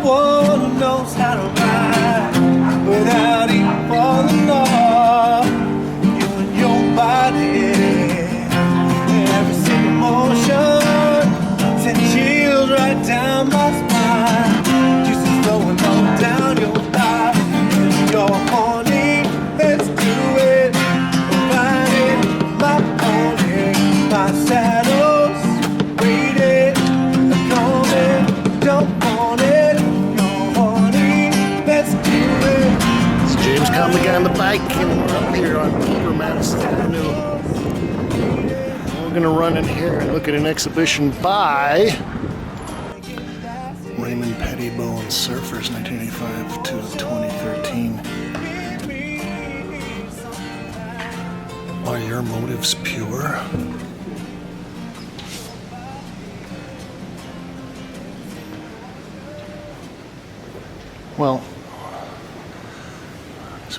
one who knows how to ride without even falling off. You and your body, every single motion sent chills right down my spine. Just flowing all down your thigh. You're horny, let's do it. Riding my pony, my saddle's waiting, coming, don't want it. You're horny, let's do it. It's James Conley on the bike, and we're up here on Upper Madison Avenue. We're gonna run in here and look at an exhibition by Raymond Pettibon, Sufers, 1985 to 2013. Are your motives pure? Well,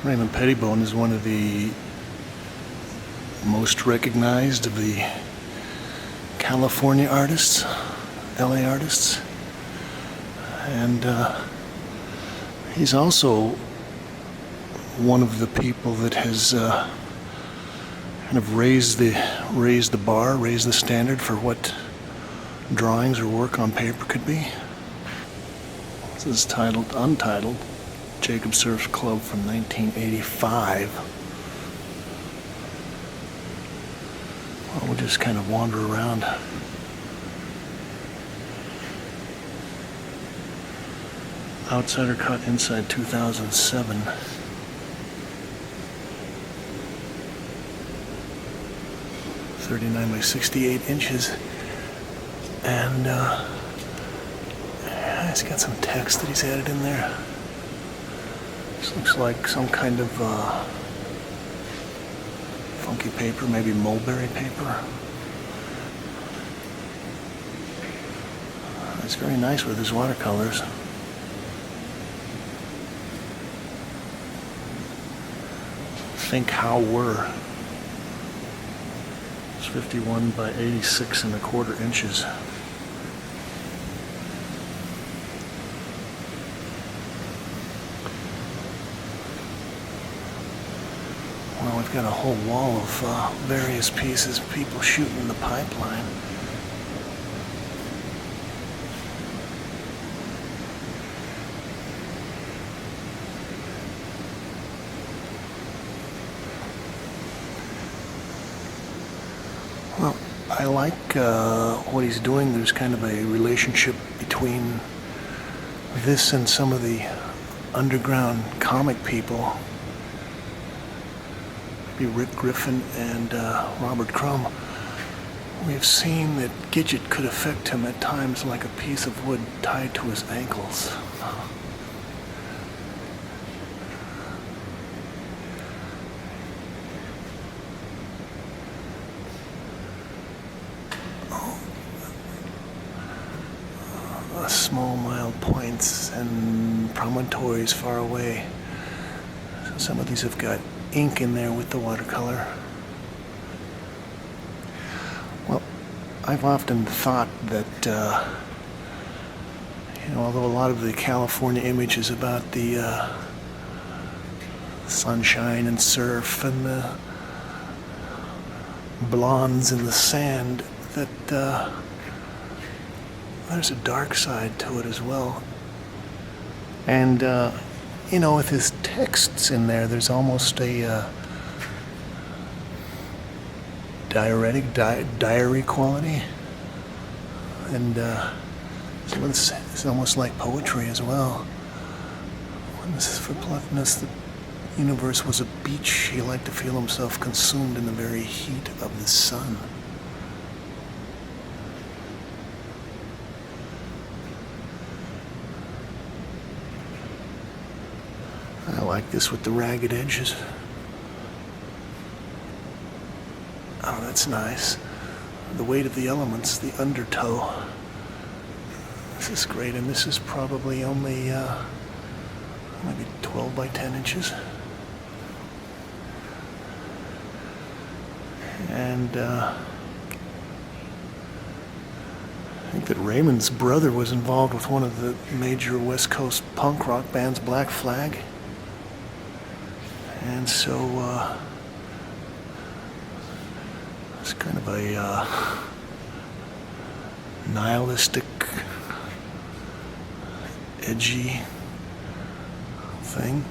Raymond Pettibon is one of the most recognized of the California artists, LA artists, and he's also one of the people that has kind of raised the bar, raised the standard for what drawings or work on paper could be. This is titled Untitled, Jacob Surf Club from 1985. Well, we'll just kind of wander around. Outsider cut inside 2007. .39 by 68 inches, and he's got some text that he's added in there. This looks like some kind of funky paper, maybe mulberry paper. It's very nice with his watercolors. Think How Were. It's 51 by 86 1/4 inches. Well, we've got a whole wall of various pieces, people shooting in the pipeline. Well, I like what he's doing. There's kind of a relationship between this and some of the underground comic people. Maybe Rick Griffin and Robert Crumb. We've seen that Gidget could affect him at times like a piece of wood tied to his ankles. Small mild points and promontories far away. So some of these have got ink in there with the watercolor. Well, I've often thought that although a lot of the California image is about the sunshine and surf and the blondes in the sand, that there's a dark side to it as well. And, with his texts in there, there's almost a diary quality. And it's almost like poetry as well. When this is for Plotinus, the universe was a beach. He liked to feel himself consumed in the very heat of the sun. I like this with the ragged edges. Oh, that's nice. The weight of the elements, the undertow. This is great, and this is probably only maybe 12 by 10 inches. And think that Raymond's brother was involved with one of the major West Coast punk rock bands, Black Flag. And so, it's kind of a nihilistic, edgy thing.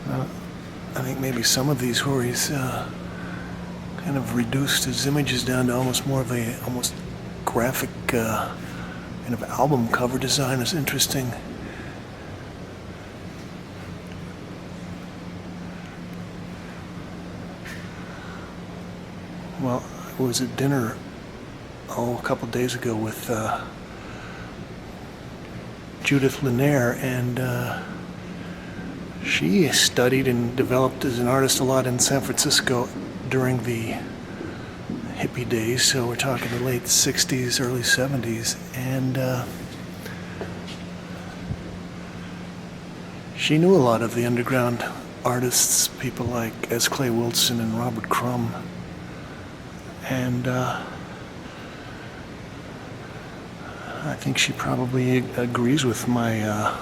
I think maybe some of these where he's kind of reduced his images down to almost more of a almost graphic kind of album cover design is interesting. Well, I was at dinner a couple days ago with Judith Lanier, and she studied and developed as an artist a lot in San Francisco during the hippie days, so we're talking the late 60s, early 70s, and she knew a lot of the underground artists, people like S. Clay Wilson and Robert Crumb, and I think she probably agrees with my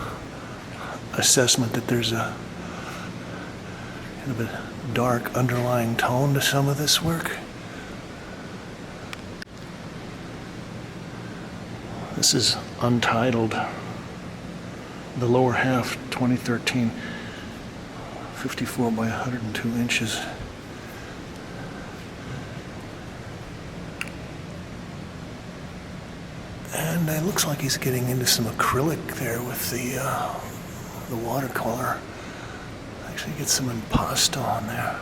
assessment that there's a kind of a dark underlying tone to some of this work. This is Untitled, the lower half, 2013, 54 by 102 inches. And it looks like he's getting into some acrylic there with the watercolor. Actually get some impasto on there.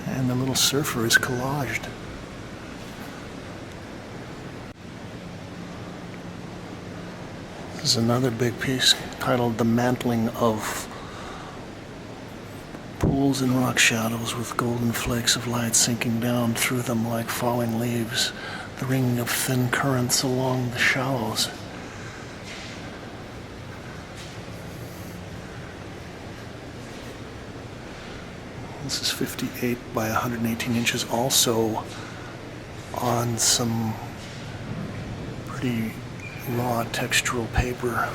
And the little surfer is collaged. This is another big piece titled The Mantling of Pools and rock shadows with golden flakes of light sinking down through them like falling leaves, the ringing of thin currents along the shallows. This is 58 by 118 inches, also on some pretty raw textural paper.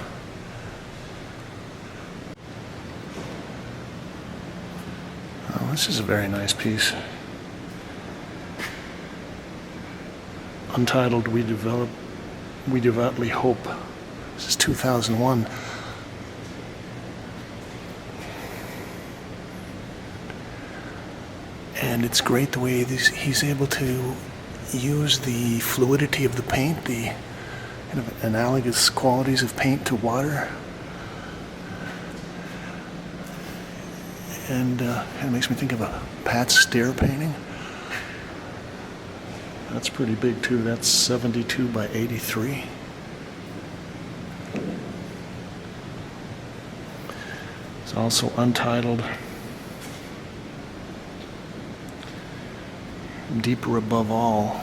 Oh, this is a very nice piece. Untitled, We Devoutly Hope. This is 2001. And it's great the way he's able to use the fluidity of the paint, the kind of analogous qualities of paint to water. And it makes me think of a Pat Steer painting. That's pretty big too. That's 72 by 83. It's also Untitled. Deeper Above All,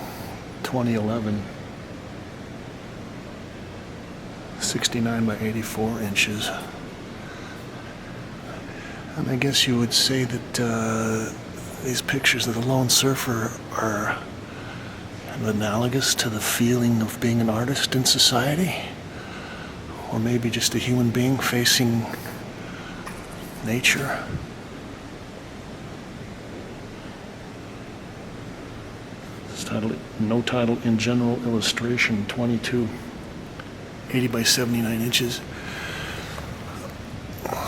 2011. 69 by 84 inches. And I guess you would say that these pictures of the lone surfer are kind of analogous to the feeling of being an artist in society, or maybe just a human being facing nature. It's titled No Title in General Illustration, 22, 80 by 79 inches.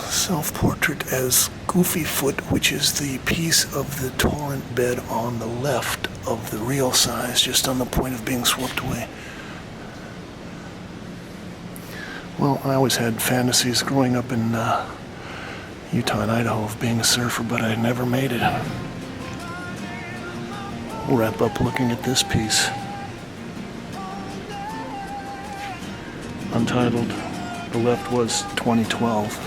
Self-portrait as Goofy Foot, which is the piece of the torrent bed on the left of the real size, just on the point of being swept away. Well, I always had fantasies growing up in Utah and Idaho of being a surfer, but I never made it. We'll wrap up looking at this piece. Untitled, the left was 2012.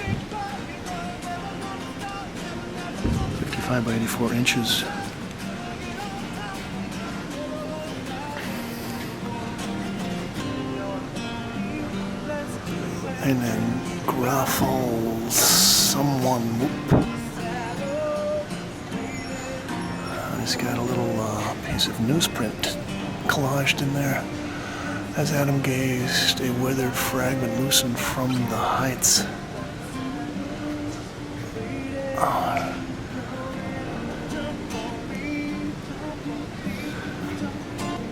55 by 84 inches. And then Raffles, someone. Whoop. He's got a little piece of newsprint collaged in there. As Adam gazed, a weathered fragment loosened from the heights.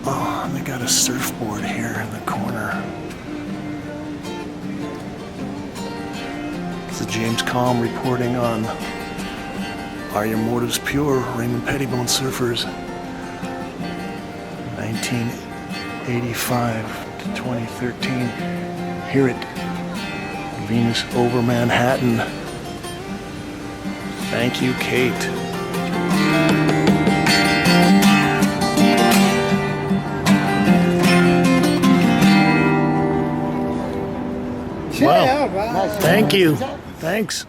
Oh, and they got a surfboard here in the corner. This is James Calm reporting on Are Your Motives Pure? Raymond Pettibon Sufers, 1985 to 2013. Hear it. Venus over Manhattan. Thank you, Kate. Wow. Thank you. Thanks.